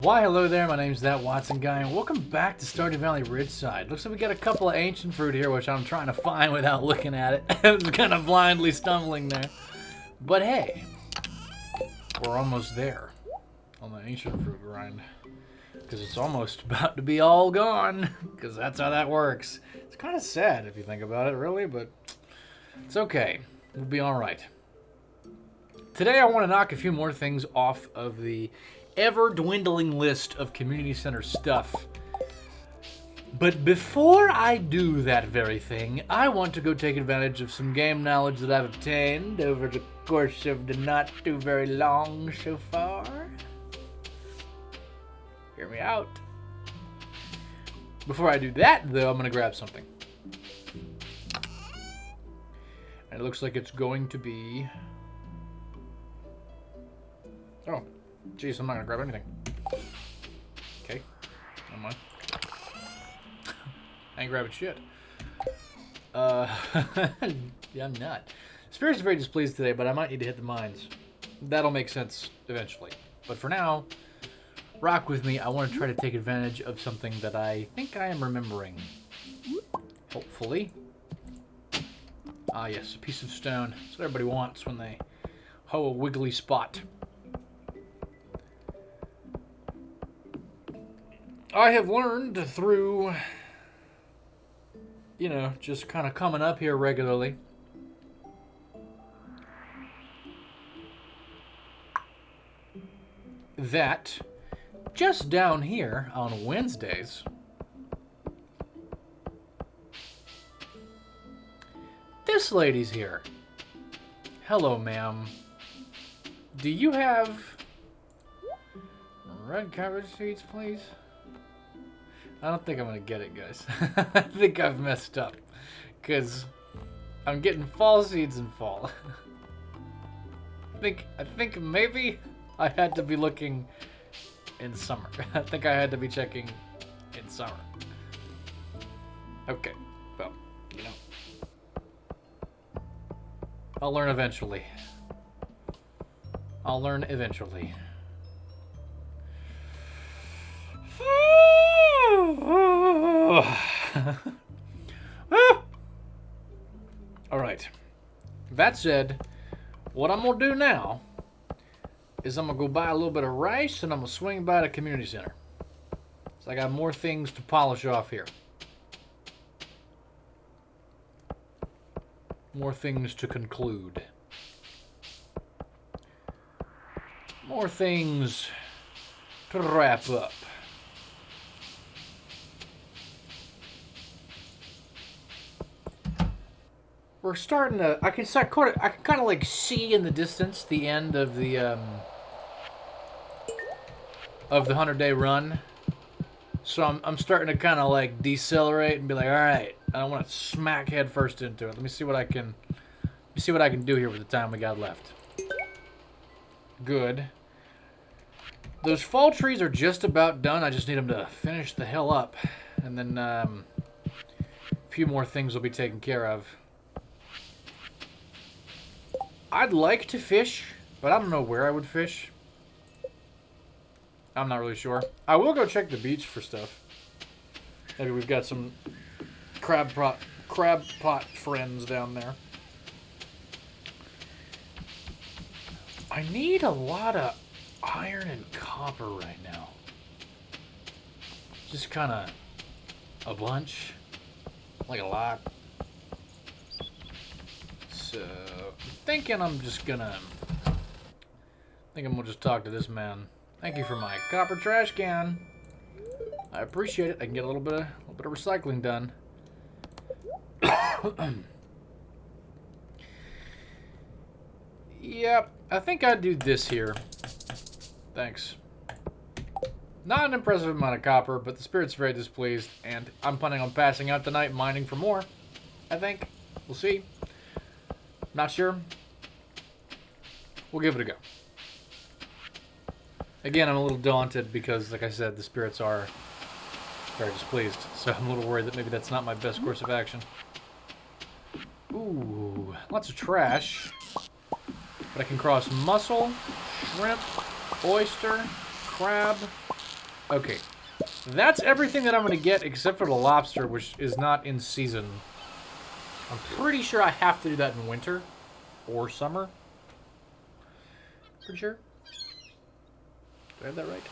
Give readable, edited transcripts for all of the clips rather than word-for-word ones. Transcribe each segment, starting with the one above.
Why, hello there, my name's That Watson Guy, and welcome back to Stardew Valley Ridgeside. Looks like we got a couple of ancient fruit here, which I'm trying to find without looking at it. I was kind of blindly stumbling there. But hey, we're almost there on the ancient fruit grind. Because it's almost about to be all gone, because that's how that works. It's kind of sad if you think about it, really, but it's okay. We'll be alright. Today I want to knock a few more things off of the ever-dwindling list of community center stuff. But before I do that very thing, I want to go take advantage of some game knowledge that I've obtained over the course of the not too very long so far. Hear me out. Before I do that, though, I'm going to grab something. And it looks like it's going to be... Oh. Jeez, I'm not gonna grab anything. Okay. Never mind. I ain't grabbing shit. Yeah, I'm not. Spirit's very displeased today, but I might need to hit the mines. That'll make sense eventually. But for now, rock with me. I want to try to take advantage of something that I think I am remembering. Hopefully. Ah, yes, a piece of stone. That's what everybody wants when they hoe a wiggly spot. I have learned through, you know, just kind of coming up here regularly, that just down here on Wednesdays, this lady's here. Hello, ma'am. Do you have red cabbage seeds, please? I don't think I'm gonna get it, guys. I think I've messed up. Because I'm getting fall seeds in fall. I think maybe I had to be looking in summer. I think I had to be checking in summer. Okay, well, you know. I'll learn eventually. I'll learn eventually. Alright. That said, what I'm going to do now is I'm going to go buy a little bit of rice and I'm going to swing by the community center. So I got more things to polish off here. More things to conclude. More things to wrap up. We're starting to. I can kind of like see in the distance the end of the 100-day run. So I'm starting to kind of like decelerate and be like, all right, I don't want to smack head first into it. Let me see what I can. Let me see what I can do here with the time we got left. Good. Those fall trees are just about done. I just need them to finish the hell up, and then a few more things will be taken care of. I'd like to fish, but I don't know where I would fish. I'm not really sure. I will go check the beach for stuff. Maybe we've got some crab pot friends down there. I need a lot of iron and copper right now. Just kind of a bunch. Like a lot. So, I'm thinking I'm gonna just talk to this man. Thank you for my copper trash can. I appreciate it. I can get a little bit of recycling done. Yep, I think I'd do this here. Thanks. Not an impressive amount of copper, but the spirit's very displeased, and I'm planning on passing out tonight mining for more. I think. We'll see. Not sure. We'll give it a go. Again, I'm a little daunted because, like I said, the spirits are very displeased. So I'm a little worried that maybe that's not my best course of action. Ooh, lots of trash. But I can cross mussel, shrimp, oyster, crab, Okay. That's everything that I'm going to get except for the lobster, which is not in season. I'm pretty sure I have to do that in winter or summer. Pretty sure. Do I have that right?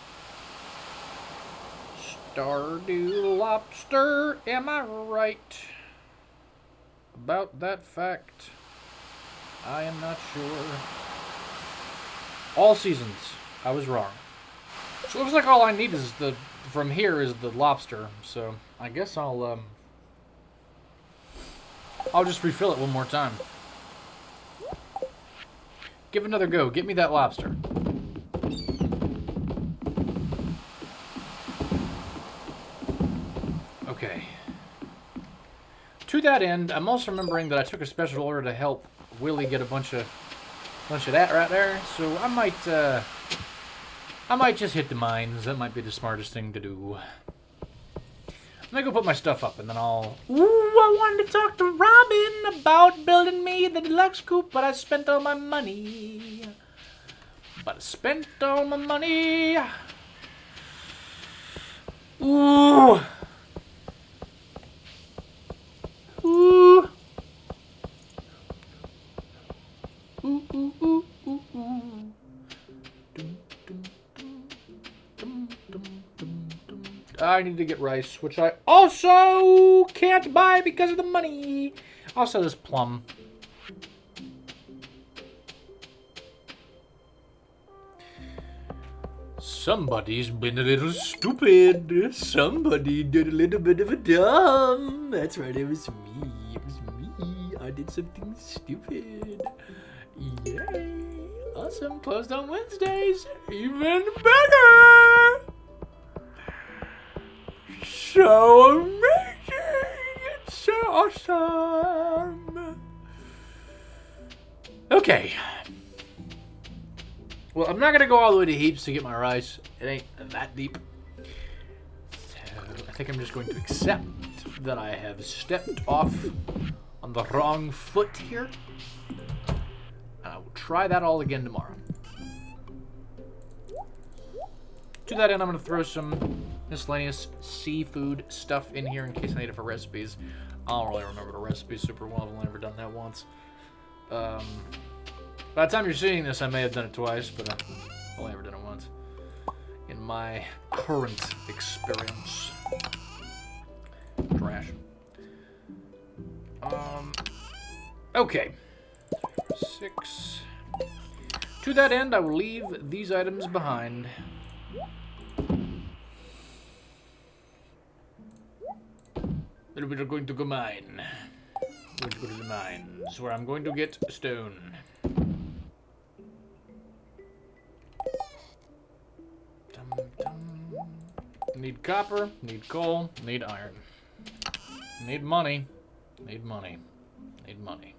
Stardew lobster, am I right about that fact? I am not sure. All seasons. I was wrong. So it looks like all I need is from here is the lobster. So I guess I'll just refill it one more time. Give it another go. Get me that lobster. Okay. To that end, I'm also remembering that I took a special order to help Willie get a bunch of that right there. So I might just hit the mines. That might be the smartest thing to do. I'm gonna go put my stuff up, and then I'll... Ooh, I wanted to talk to Robin about building me the deluxe coop, but I spent all my money. Ooh. Ooh. Ooh, ooh, ooh, ooh, ooh. I need to get rice, which I also can't buy because of the money. Also, this plum. Somebody's been a little stupid. Somebody did a little bit of a dumb. That's right, it was me. It was me. I did something stupid. Yay. Awesome. Closed on Wednesdays. Even better. So amazing. It's so awesome. Okay. Well, I'm not going to go all the way to heaps to get my rice. It ain't that deep. So I think I'm just going to accept that I have stepped off on the wrong foot here. And I will try that all again tomorrow. To that end, I'm going to throw some miscellaneous seafood stuff in here in case I need it for recipes. I don't really remember the recipe super well. I've only ever done that once. By the time you're seeing this, I may have done it twice, but I've only ever done it once. In my current experience. Trash. Okay. 6. To that end, I will leave these items behind. Then we are going to go mine. Going to go to the mines, where I'm going to get stone. Need copper, need coal, need iron. Need money. Need money. Need money.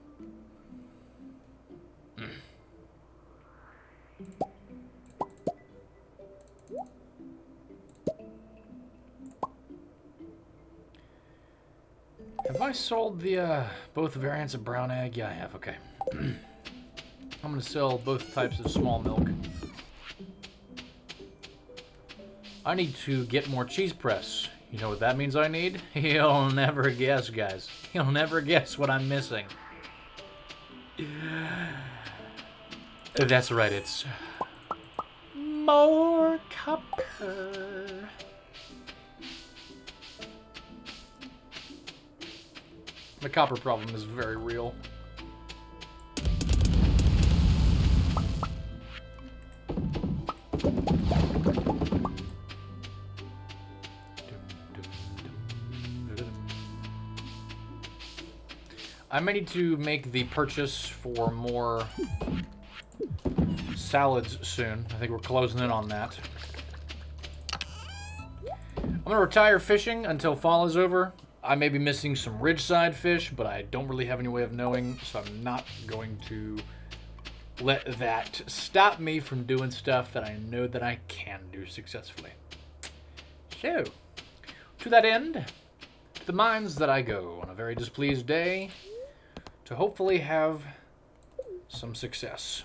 Have I sold the both variants of brown egg? Yeah, I have. Okay. I'm gonna sell both types of small milk. I need to get more cheese press. You know what that means I need? You'll never guess, guys. You'll never guess what I'm missing. That's right, it's more copper. The copper problem is very real. I may need to make the purchase for more salads soon. I think we're closing in on that. I'm going to retire fishing until fall is over. I may be missing some ridgeside fish, but I don't really have any way of knowing, so I'm not going to let that stop me from doing stuff that I know that I can do successfully. So, to that end, to the mines that I go on a very displeased day to hopefully have some success.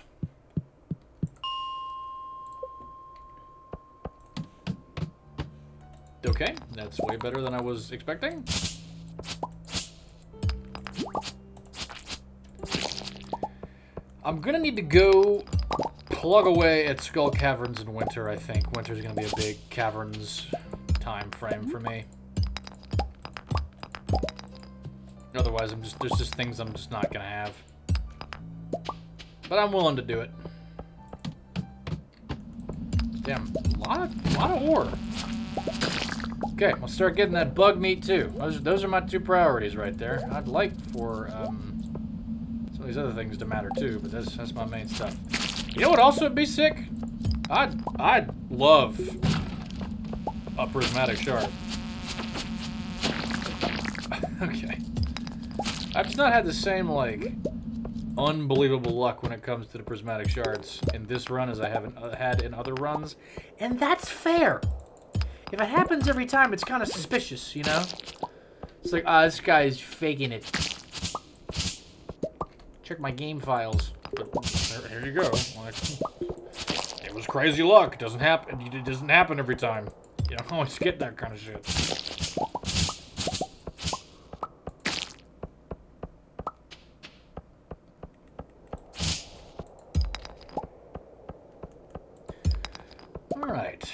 Okay, that's way better than I was expecting. I'm gonna need to go plug away at Skull Caverns in winter, I think. Winter's gonna be a big caverns time frame for me. Otherwise, there's just things I'm just not gonna have. But I'm willing to do it. Damn, a lot of ore. Okay, we'll start getting that bug meat too. Those are my 2 priorities right there. I'd like for some of these other things to matter too, but that's my main stuff. You know what also would be sick? I'd love a prismatic shard. Okay. I've just not had the same, like, unbelievable luck when it comes to the prismatic shards in this run as I haven't had in other runs. And that's fair. If it happens every time, it's kind of suspicious, you know? It's like, this guy's faking it. Check my game files. But here you go. Like, it was crazy luck. It doesn't happen every time. You don't always get that kind of shit. Alright.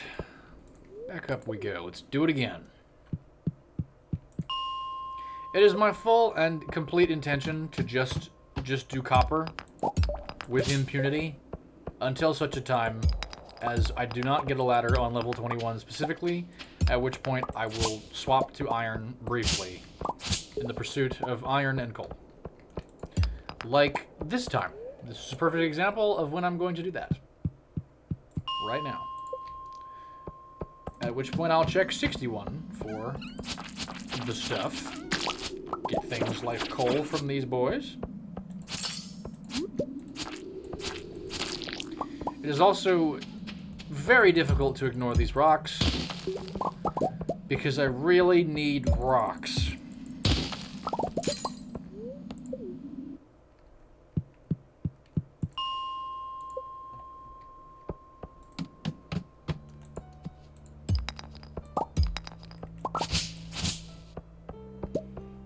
Back up we go. Let's do it again. It is my full and complete intention to just do copper with impunity until such a time as I do not get a ladder on level 21 specifically, at which point I will swap to iron briefly in the pursuit of iron and coal. Like this time. This is a perfect example of when I'm going to do that. Right now. At which point I'll check 61 for the stuff. Get things like coal from these boys. It is also very difficult to ignore these rocks because I really need rocks.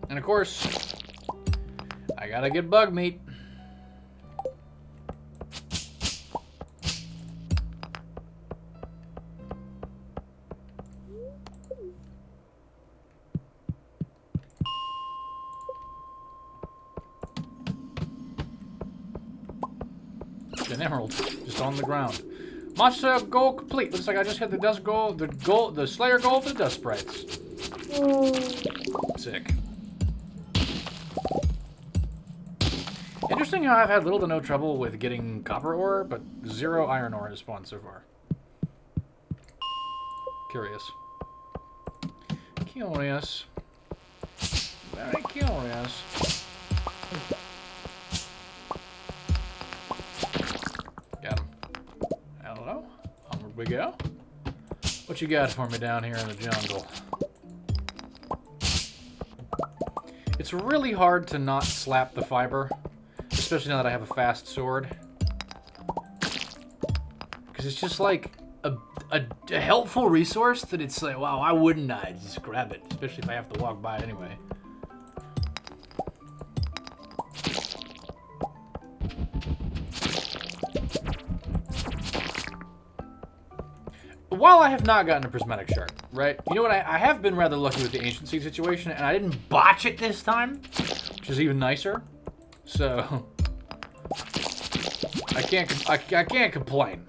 And of course, I gotta get bug meat. An emerald just on the ground. Monster goal complete. Looks like I just hit the dust goal, the Slayer goal for the dust sprites. Sick. Interesting how I've had little to no trouble with getting copper ore, but 0 iron ore has spawned so far. Curious. Curious. Very curious. Got him. Hello. Onward we go. What you got for me down here in the jungle? It's really hard to not slap the fiber, especially now that I have a fast sword. Because it's just like a helpful resource that it's like, wow, why wouldn't I just grab it? Especially if I have to walk by it anyway. While I have not gotten a prismatic shard, right? You know what? I have been rather lucky with the ancient seed situation, and I didn't botch it this time, which is even nicer. So I can't complain.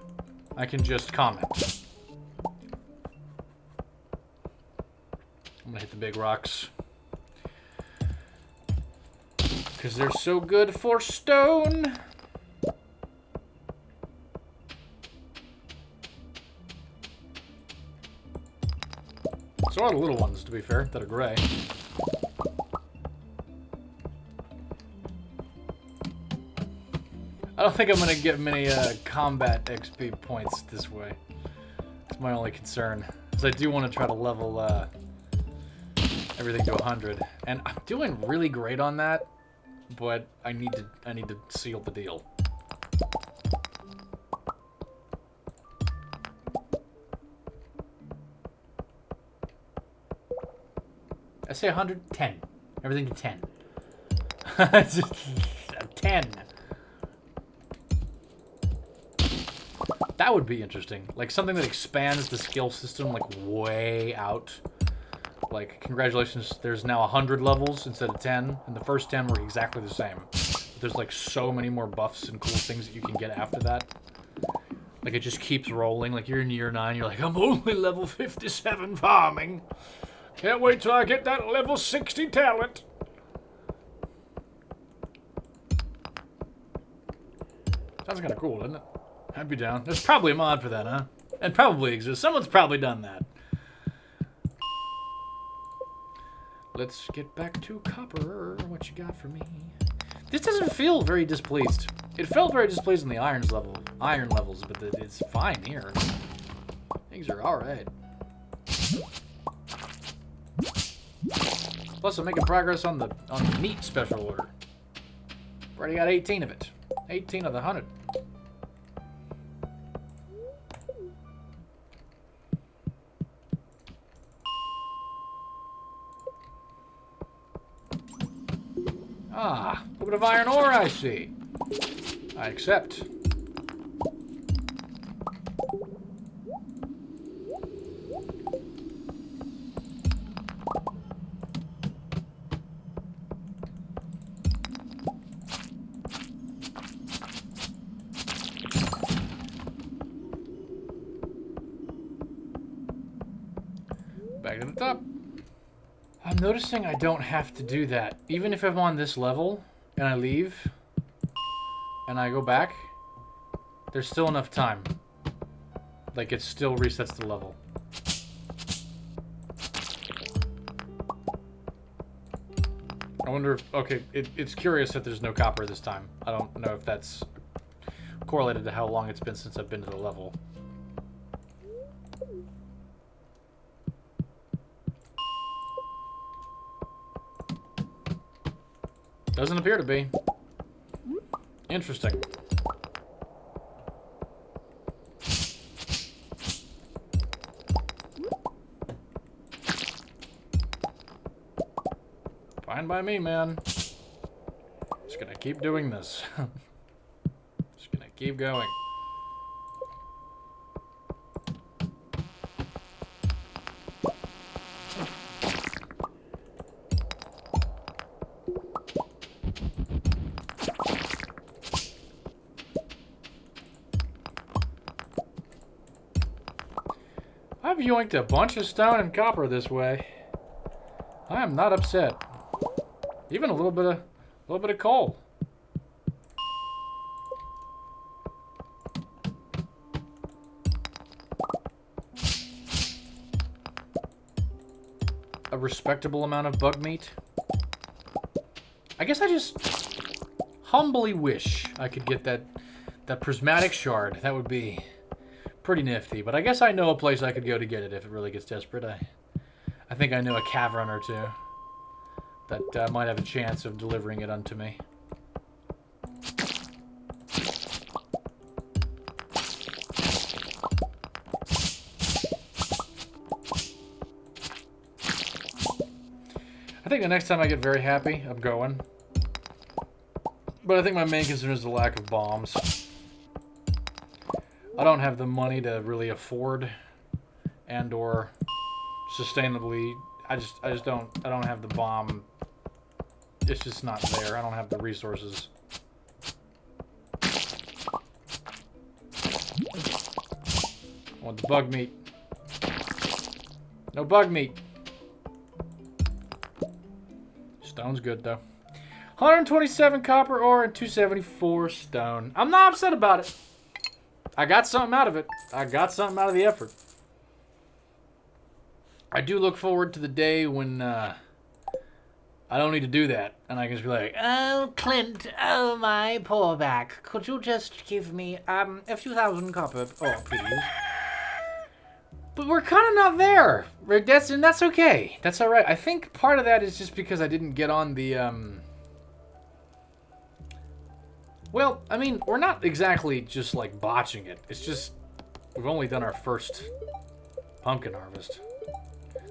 I can just comment. I'm gonna hit the big rocks because they're so good for stone. So are the little ones, to be fair, that are gray. I don't think I'm going to get many combat XP points this way. That's my only concern. Because I do want to try to level everything to 100. And I'm doing really great on that, but I need to seal the deal. I say 100? 10. Everything to 10. 10. That would be interesting. Like, something that expands the skill system, like, way out. Like, congratulations, there's now 100 levels instead of 10, and the first 10 were exactly the same. But there's, like, so many more buffs and cool things that you can get after that. Like, it just keeps rolling. Like, you're in year 9, you're like, I'm only level 57 farming. Can't wait till I get that level 60 talent. Sounds kind of cool, doesn't it? I'd be down. There's probably a mod for that, huh? It probably exists. Someone's probably done that. Let's get back to copper. What you got for me? This doesn't feel very displeased. It felt very displeased in the iron levels, but it's fine here. Things are all right. Plus, I'm making progress on the meat special order. Already got 18 of it. 18 of the 100. Ah, a little bit of iron ore, I see. I accept. Back to the top. I'm noticing I don't have to do that. Even if I'm on this level and I leave and I go back, there's still enough time. Like, it still resets the level. I wonder if... Okay, it's curious that there's no copper this time. I don't know if that's correlated to how long it's been since I've been to the level. Doesn't appear to be. Interesting. Fine by me, man. Just gonna keep doing this. Just gonna keep going. I've yoinked a bunch of stone and copper this way. I am not upset. Even a little bit of coal. A respectable amount of bug meat. I guess I just humbly wish I could get that prismatic shard. That would be pretty nifty, but I guess I know a place I could go to get it if it really gets desperate. I think I know a cavern or two that might have a chance of delivering it unto me. I think the next time I get very happy, I'm going. But I think my main concern is the lack of bombs. I don't have the money to really afford and or sustainably. I don't have the bomb. It's just not there. I don't have the resources. I want the bug meat. No bug meat. Stone's good though. 127 copper ore and 274 stone. I'm not upset about it. I got something out of it. I got something out of the effort. I do look forward to the day when I don't need to do that. And I can just be like, oh, Clint, oh, my poor back. Could you just give me a few thousand copper ore, please? But we're kind of not there. And that's okay. That's all right. I think part of that is just because I didn't get on the... Well, I mean, we're not exactly just, like, botching it. It's just, we've only done our first pumpkin harvest.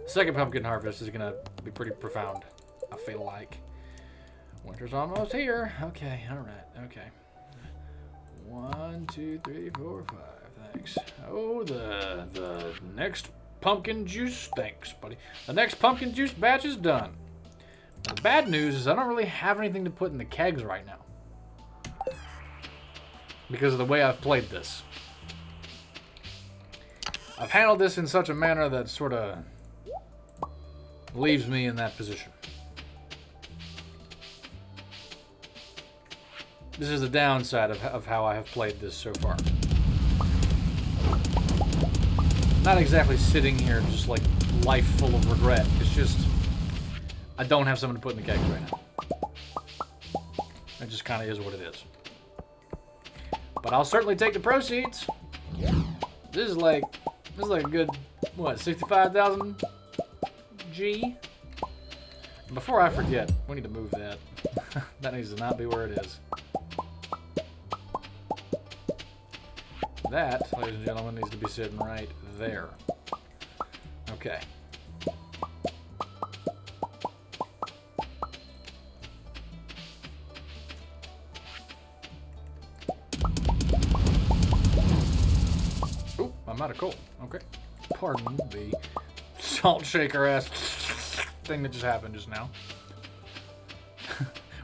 Second pumpkin harvest is gonna be pretty profound, I feel like. Winter's almost here. Okay, alright, okay. 1, 2, 3, 4, 5. Thanks. Oh, the next pumpkin juice. Thanks, buddy. The next pumpkin juice batch is done. Now, the bad news is I don't really have anything to put in the kegs right now. Because of the way I've played this. I've handled this in such a manner that sort of leaves me in that position. This is the downside of how I have played this so far. Not exactly sitting here just like life full of regret. It's just I don't have something to put in the kegs right now. It just kind of is what it is. But I'll certainly take the proceeds. This is like a good, what, 65,000 G? Before I forget, we need to move that. That needs to not be where it is. That, ladies and gentlemen, needs to be sitting right there. Okay. Oop, I'm out of coal. Okay. Pardon the salt shaker ass thing that just happened just now.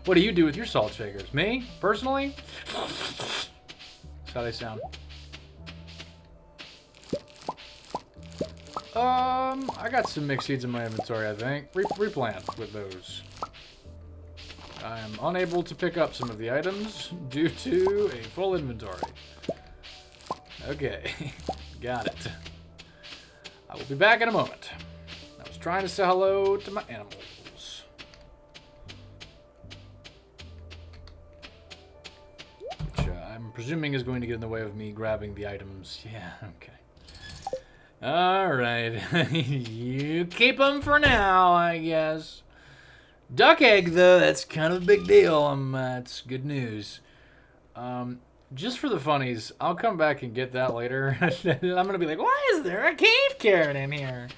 What do you do with your salt shakers? Me? Personally? That's how they sound. I got some mixed seeds in my inventory, I think. Replant with those. I am unable to pick up some of the items due to a full inventory. Okay, got it. I will be back in a moment. I was trying to say hello to my animals. Which I'm presuming is going to get in the way of me grabbing the items. Yeah, okay. Alright, you keep them for now, I guess. Duck egg, though, that's kind of a big deal. That's good news. Just for the funnies, I'll come back and get that later. I'm gonna be like, why is there a cave carrot in here?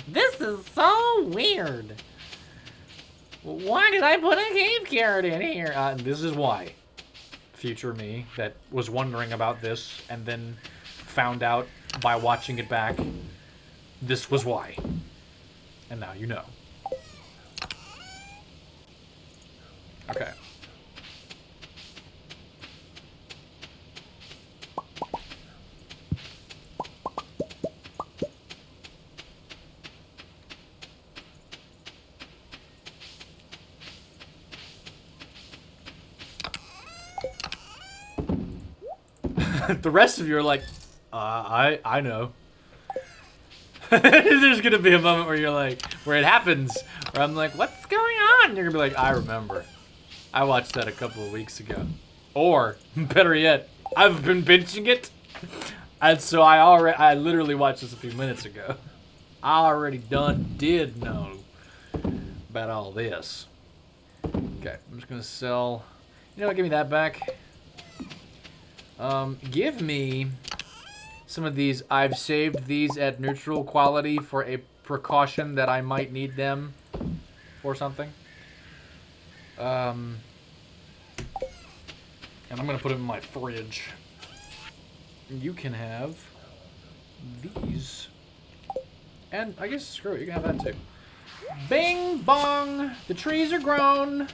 This is so weird. Why did I put a cave carrot in here? This is why. Future me that was wondering about this and then found out by watching it back, this was why. And now you know. Okay. The rest of you are like, I know. There's gonna be a moment where you're like, where it happens, where I'm like, what's going on? And you're gonna be like, I remember. I watched that a couple of weeks ago. Or, better yet, I've been binging it. And so I literally watched this a few minutes ago. I already did know about all this. Okay, I'm just gonna sell, you know what, give me that back. Give me some of these. I've saved these at neutral quality for a precaution that I might need them for something. And I'm gonna put them in my fridge. You can have these. And I guess, screw it, you can have that too. Bing bong! The trees are grown!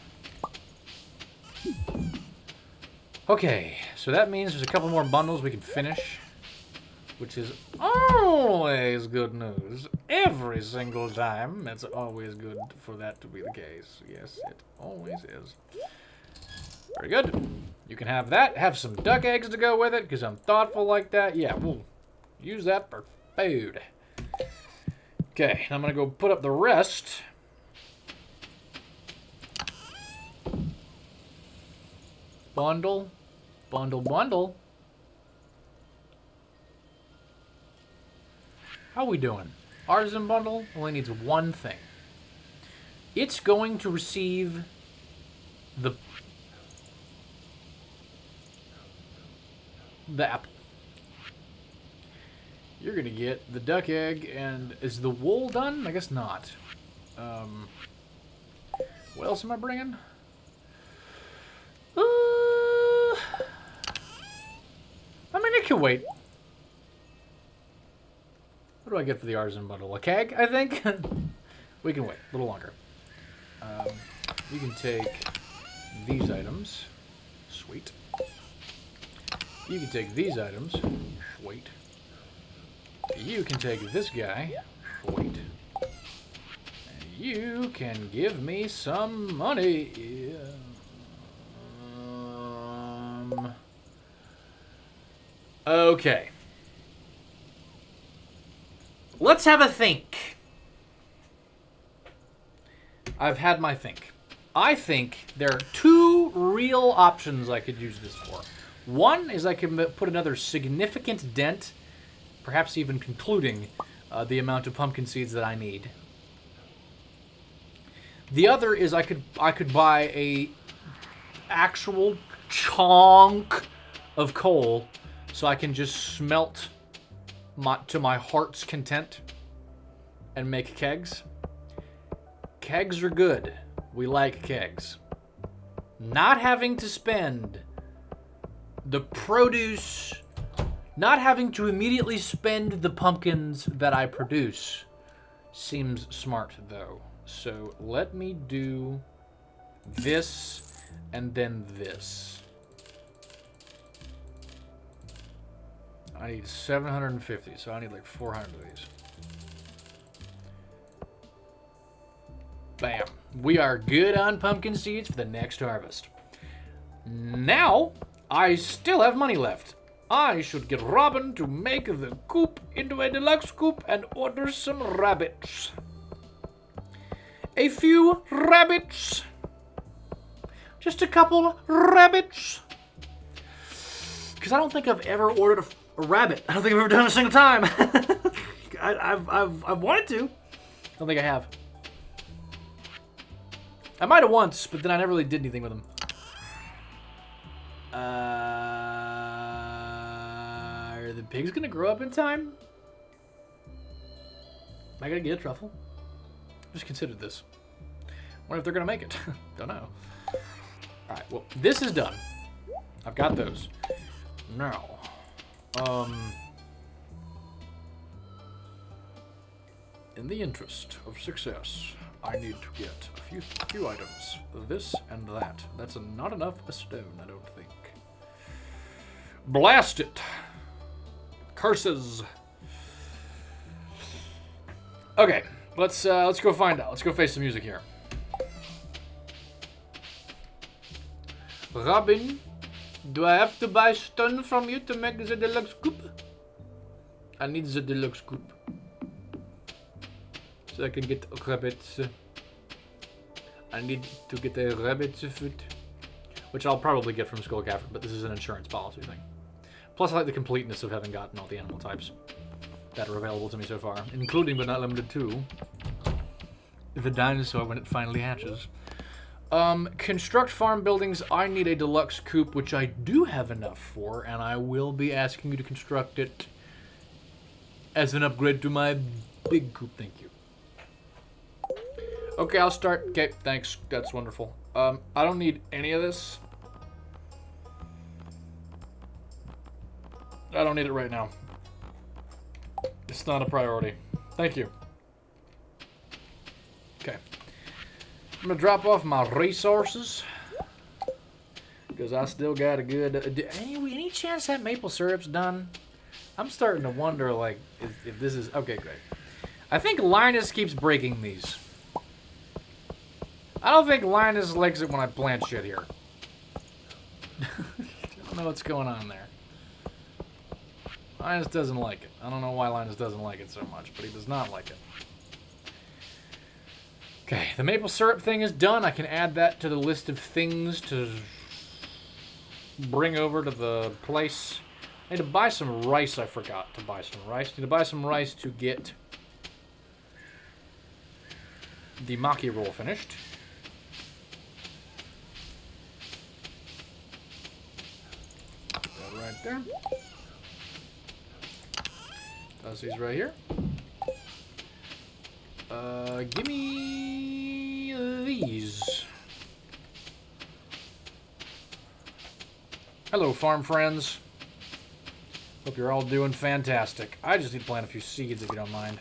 Okay, so that means there's a couple more bundles we can finish, which is always good news. Every single time, it's always good for that to be the case. Yes, it always is. Very good. You can have that. Have some duck eggs to go with it, because I'm thoughtful like that. Yeah, we'll use that for food. Okay, I'm going to go put up the rest. Bundle. Bundle, bundle. How are we doing? Artisan bundle only needs one thing. It's going to receive the apple. You're gonna get the duck egg, and is the wool done? I guess not. What else am I bringing? I mean, it can wait. What do I get for the artisan bundle? A keg, I think? We can wait a little longer. You can take these items. Sweet. You can take these items. Sweet. You can take this guy. Sweet. And you can give me some money. Okay. Let's have a think. I've had my think. I think there are two real options I could use this for. One is I can put another significant dent, perhaps even concluding the amount of pumpkin seeds that I need. The other is I could buy a actual chunk of coal so I can just smelt to my heart's content and make kegs. Kegs are good. We like kegs. Not having to spend the produce, not having to immediately spend the pumpkins that I produce seems smart, though. So let me do this and then this. I need 750, so I need like 400 of these. Bam. We are good on pumpkin seeds for the next harvest. Now, I still have money left. I should get Robin to make the coop into a deluxe coop and order some rabbits. A few rabbits. Just a couple rabbits. Because I don't think I've ever ordered a rabbit. I don't think I've ever done it a single time. I've wanted to. I don't think I have. I might have once, but then I never really did anything with them. Are the pigs gonna grow up in time? Am I gonna get a truffle? Just considered this. Wonder if they're gonna make it. Don't know. Alright, well, this is done. I've got those. Now, in the interest of success, I need to get a few items. This and that. That's not enough a stone, I don't think. Blast it! Curses! Okay, let's go find out. Let's go face the music here. Robin, do I have to buy stone from you to make the deluxe coop? I need the deluxe coop. So I can get rabbits. I need to get a rabbit's foot. Which I'll probably get from Skull Cavern, but this is an insurance policy thing. Plus I like the completeness of having gotten all the animal types that are available to me so far. Including, but not limited to, the dinosaur when it finally hatches. Construct farm buildings. I need a deluxe coop, which I do have enough for, and I will be asking you to construct it as an upgrade to my big coop. Thank you. Okay, I'll start. Okay, thanks. That's wonderful. I don't need any of this. I don't need it right now. It's not a priority. Thank you. Okay. I'm gonna drop off my resources because I still got a good. Any chance that maple syrup's done? I'm starting to wonder, like, if this is okay. Great. I think Linus keeps breaking these. I don't think Linus likes it when I plant shit here. I don't know what's going on there. Linus doesn't like it. I don't know why Linus doesn't like it so much, but he does not like it. Okay, the maple syrup thing is done. I can add that to the list of things to bring over to the place. I need to buy some rice. I forgot to buy some rice. I need to buy some rice to get the maki roll finished. Put that right there. He's right here. Give me these. Hello, farm friends. Hope you're all doing fantastic. I just need to plant a few seeds, if you don't mind.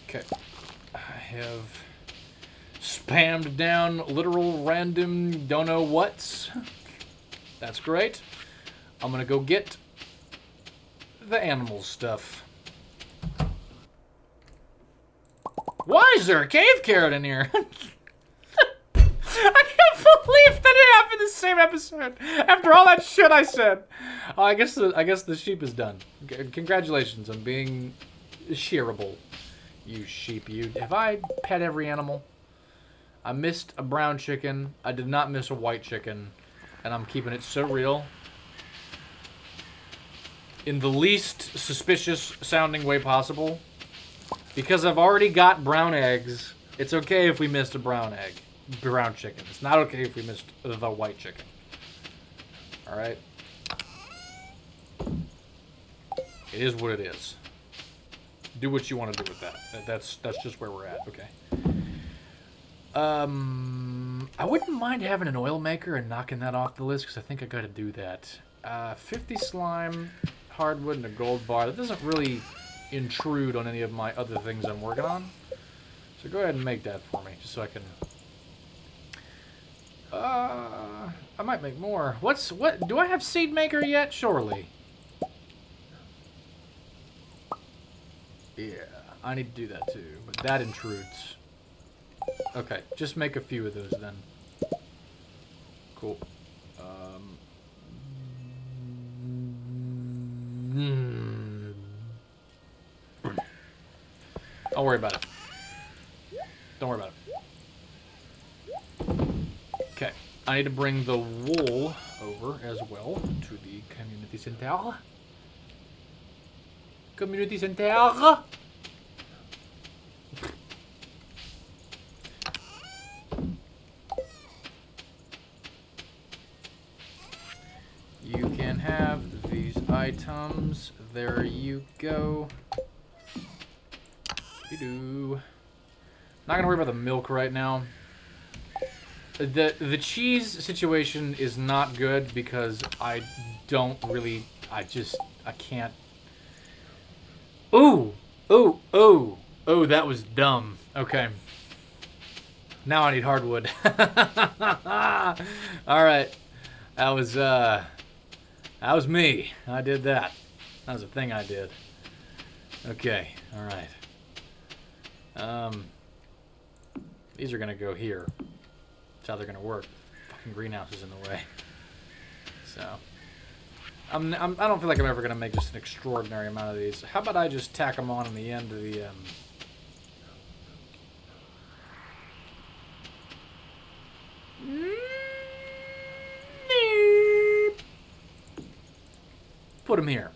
Okay. I have spammed down literal random don't know what's. That's great. I'm gonna go get the animal stuff. Why is there a cave carrot in here? I can't believe that it happened in the same episode. After all that shit I said. Oh, I guess the sheep is done. Congratulations on being shearable. You sheep, you. Have I pet every animal? I missed a brown chicken. I did not miss a white chicken. And I'm keeping it so real. In the least suspicious sounding way possible. Because I've already got brown eggs, it's okay if we missed a brown chicken. It's not okay if we missed the white chicken. Alright? It is what it is. Do what you want to do with that. That's just where we're at, okay. I wouldn't mind having an oil maker and knocking that off the list, because I think I gotta do that. 50 slime, hardwood, and a gold bar. That doesn't really intrude on any of my other things I'm working on. So go ahead and make that for me, just so I can... I might make more. What? Do I have seed maker yet? Surely. Yeah, I need to do that too, but that intrudes. Okay, just make a few of those then. Cool. Don't worry about it. Don't worry about it. Okay, I need to bring the wool over as well to the community center. Community center. You can have these items. There you go. Not gonna worry about the milk right now. The cheese situation is not good because I can't. Ooh, that was dumb. Okay. Now I need hardwood. All right. That was me. I did that. That was a thing I did. Okay. All right. These are gonna go here. That's how they're gonna work. Fucking greenhouse is in the way. So, I don't feel like I'm ever gonna make just an extraordinary amount of these. How about I just tack them on the end of the Put them here.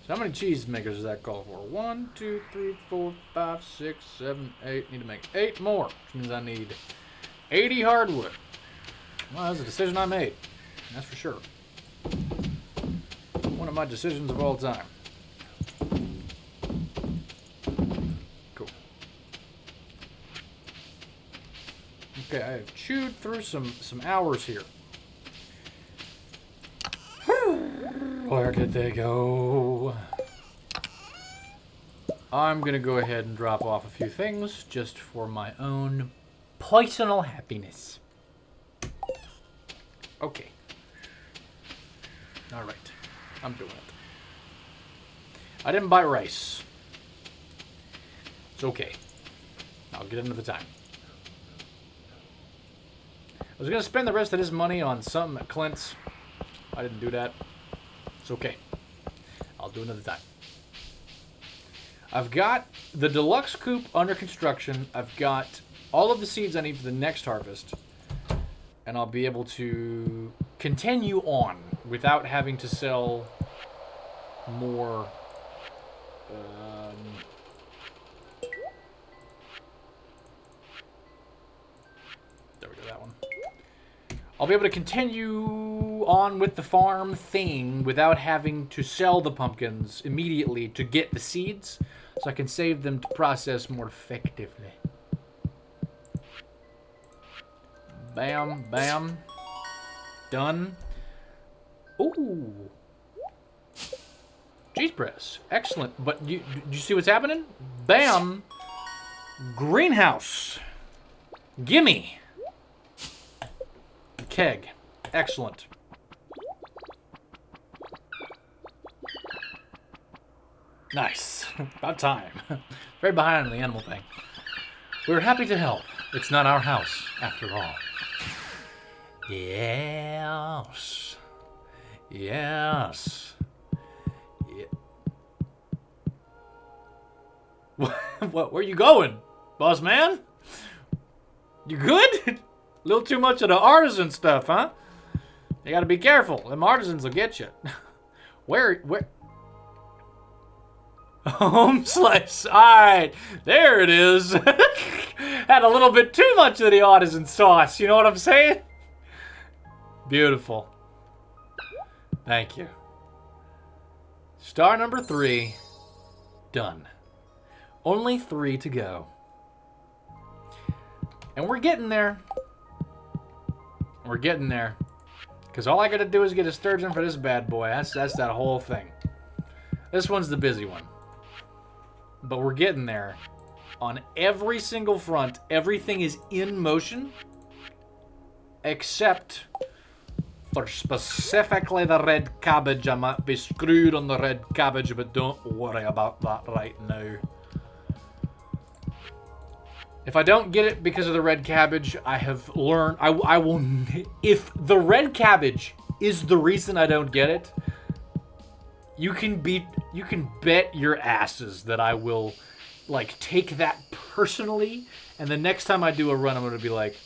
So how many cheese makers does that call for? 1, 2, 3, 4, 5, 6, 7, 8. Need to make 8 more, which means I need 80 hardwood. Well, that's a decision I made. That's for sure. One of my decisions of all time. Cool. Okay, I have chewed through some hours here. Where did they go? I'm gonna go ahead and drop off a few things just for my own personal happiness. Okay. Alright. I'm doing it. I didn't buy rice. It's okay. I'll get another time. I was gonna spend the rest of this money on something at Clint's. I didn't do that. It's okay. I'll do another time. I've got the deluxe coop under construction. I've got all of the seeds I need for the next harvest. And I'll be able to continue on without having to sell more. There we go, that one. I'll be able to continue on with the farm thing without having to sell the pumpkins immediately to get the seeds, so I can save them to process more effectively. Bam, bam. Done. Ooh. Cheese press. Excellent. But did you see what's happening? Bam. Greenhouse. Gimme. Keg. Excellent. Nice. About time. Very behind on the animal thing. We're happy to help. It's not our house, after all. Yes. Yes. Yeah. What? Where you going, boss man? You good? A little too much of the artisan stuff, huh? You gotta be careful. Them artisans will get you. Where? Home slice. Alright. There it is. Had a little bit too much of the artisan sauce. You know what I'm saying? Beautiful. Thank you. Star number 3. Done. Only 3 to go. And we're getting there. We're getting there. Because all I gotta do is get a sturgeon for this bad boy. That's that whole thing. This one's the busy one. But we're getting there. On every single front, everything is in motion. Except for specifically the red cabbage. I might be screwed on the red cabbage, but don't worry about that right now. If I don't get it because of the red cabbage, I have learned... I will... If the red cabbage is the reason I don't get it, you can bet your asses that I will, like, take that personally, and the next time I do a run, I'm going to be like,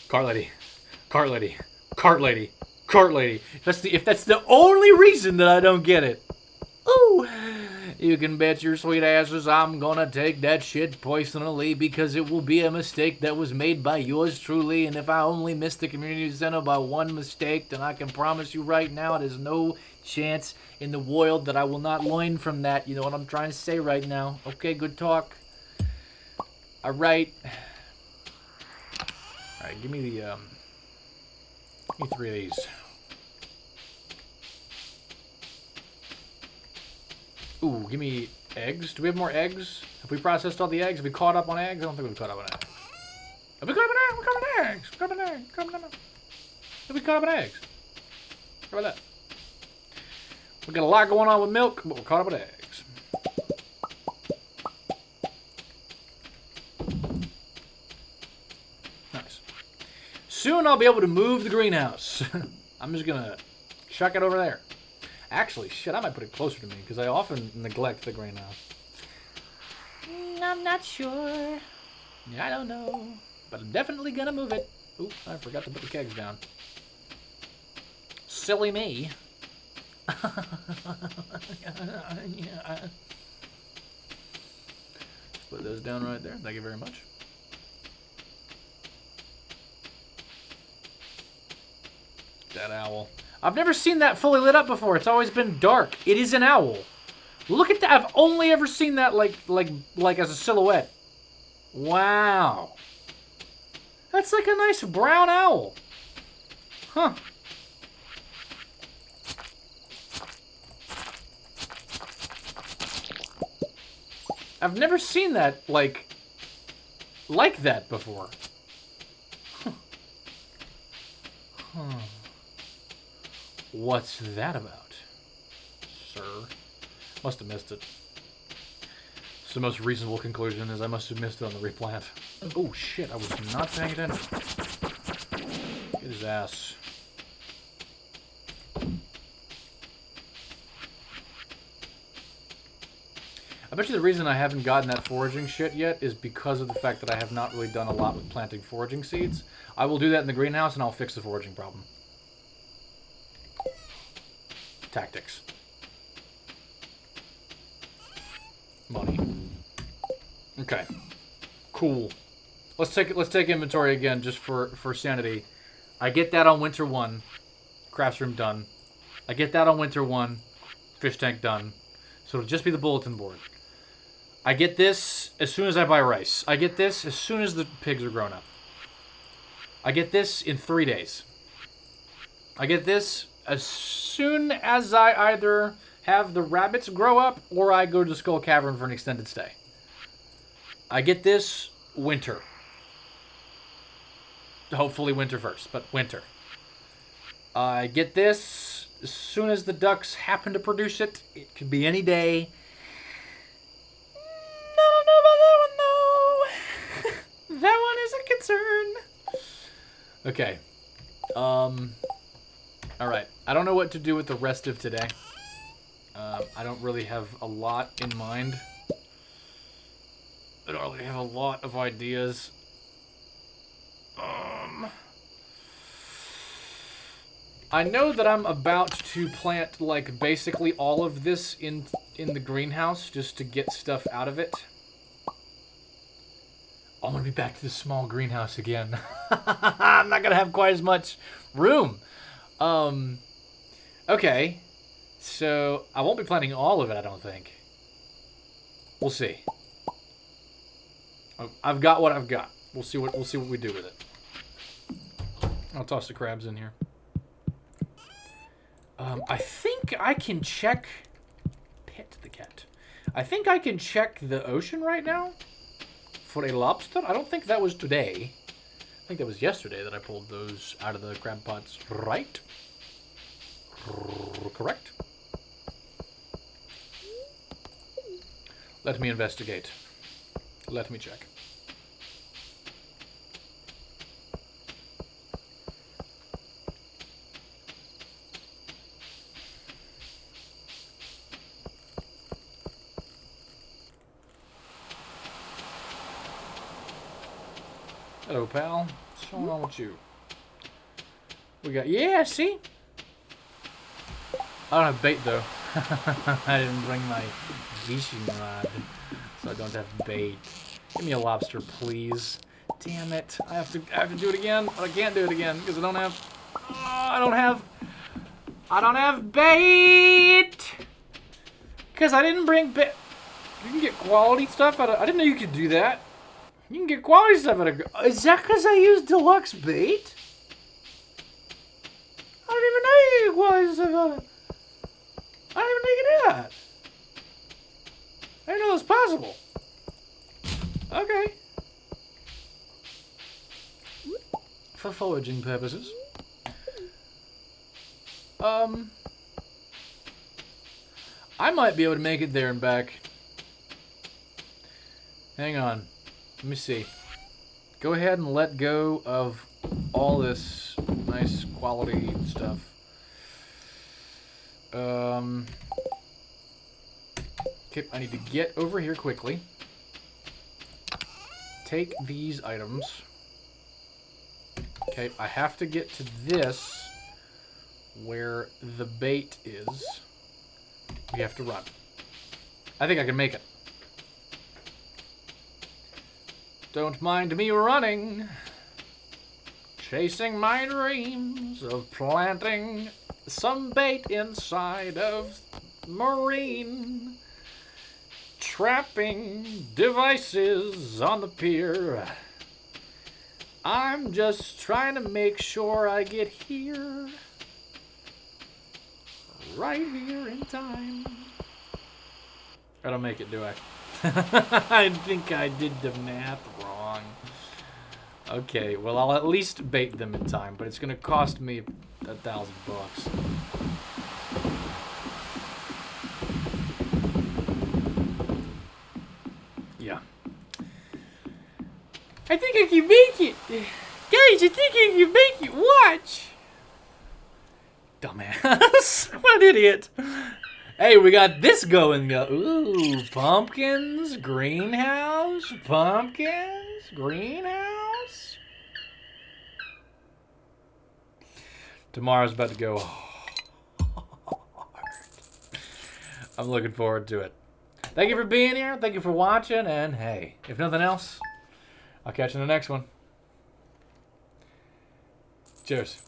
cart lady, cart lady, cart lady, cart lady. If that's the only reason that I don't get it, ooh, you can bet your sweet asses I'm gonna take that shit personally, because it will be a mistake that was made by yours truly, and if I only miss the community center by one mistake, then I can promise you right now there's no chance in the world that I will not learn from that. You know what I'm trying to say right now. Okay, good talk. Alright. Alright, give me 3 of these. Ooh, give me eggs. Do we have more eggs? Have we processed all the eggs? Have we caught up on eggs? I don't think we've caught up on eggs. Have we caught up on eggs? We're caught up on eggs. We're caught up on eggs. Have we caught up on eggs? How about that? We got a lot going on with milk, but we're caught up with eggs. Nice. Soon I'll be able to move the greenhouse. I'm just gonna chuck it over there. Actually, shit, I might put it closer to me, because I often neglect the greenhouse. I'm not sure. Yeah, I don't know. But I'm definitely gonna move it. Oop, I forgot to put the kegs down. Silly me. Yeah. Put those down right there. Thank you very much. That owl. I've never seen that fully lit up before. It's always been dark. It is an owl. Look at that. I've only ever seen that like as a silhouette. Wow. That's like a nice brown owl. Huh. I've never seen that like that before. Huh. Huh. What's that about, sir? Must have missed it. It's the most reasonable conclusion, is I must have missed it on the replant. Oh shit, I was not paying attention. Get his ass. I bet you the reason I haven't gotten that foraging shit yet is because of the fact that I have not really done a lot with planting foraging seeds. I will do that in the greenhouse and I'll fix the foraging problem. Tactics. Money. Okay. Cool. Let's take inventory again just for sanity. I get that on winter 1. Crafts room done. I get that on winter 1. Fish tank done. So it'll just be the bulletin board. I get this as soon as I buy rice. I get this as soon as the pigs are grown up. I get this in 3 days. I get this as soon as I either have the rabbits grow up or I go to the Skull Cavern for an extended stay. I get this winter. Hopefully winter first, but winter. I get this as soon as the ducks happen to produce it. It could be any day. I don't know about that one, though. That one is a concern. Okay. Alright. I don't know what to do with the rest of today. I don't really have a lot in mind. I don't really have a lot of ideas. I know that I'm about to plant, like, basically all of this in the greenhouse just to get stuff out of it. I'm gonna be back to the small greenhouse again. I'm not gonna have quite as much room. Okay. So, I won't be planting all of it, I don't think. We'll see. I've got what I've got. We'll see what we do with it. I'll toss the crabs in here. I think I can check... Pet the cat. I think I can check the ocean right now for a lobster. I don't think that was today. I think that was yesterday that I pulled those out of the crab pots. Right? Correct? Let me investigate. Let me check. Hello, pal. What's going on with you? We got... Yeah, see? I don't have bait, though. I didn't bring my fishing rod, so I don't have bait. Give me a lobster, please. Damn it. I have to do it again. But I can't do it again because I don't have... I don't have bait! Because I didn't bring bait. You can get quality stuff out of... I didn't know you could do that. You can get quality stuff out of... Is that because I used deluxe bait? I don't even know you can get quality stuff out of... I don't even know you can do that. I didn't know it was possible. Okay. For foraging purposes. I might be able to make it there and back. Hang on. Let me see. Go ahead and let go of all this nice quality stuff. Okay, I need to get over here quickly. Take these items. Okay, I have to get to this where the bait is. We have to run. I think I can make it. Don't mind me running. Chasing my dreams of planting some bait inside of marine. Trapping devices on the pier. I'm just trying to make sure I get here. Right here in time. I don't make it, do I? I think I did the math wrong. Okay, well, I'll at least bait them in time, but it's gonna cost me $1,000. Yeah. I think I can make it! Guys, I think I can make it! Watch! Dumbass. What an idiot. Hey, we got this going. Ooh, pumpkins, greenhouse, pumpkins, greenhouse. Tomorrow's about to go hard. I'm looking forward to it. Thank you for being here. Thank you for watching. And hey, if nothing else, I'll catch you in the next one. Cheers.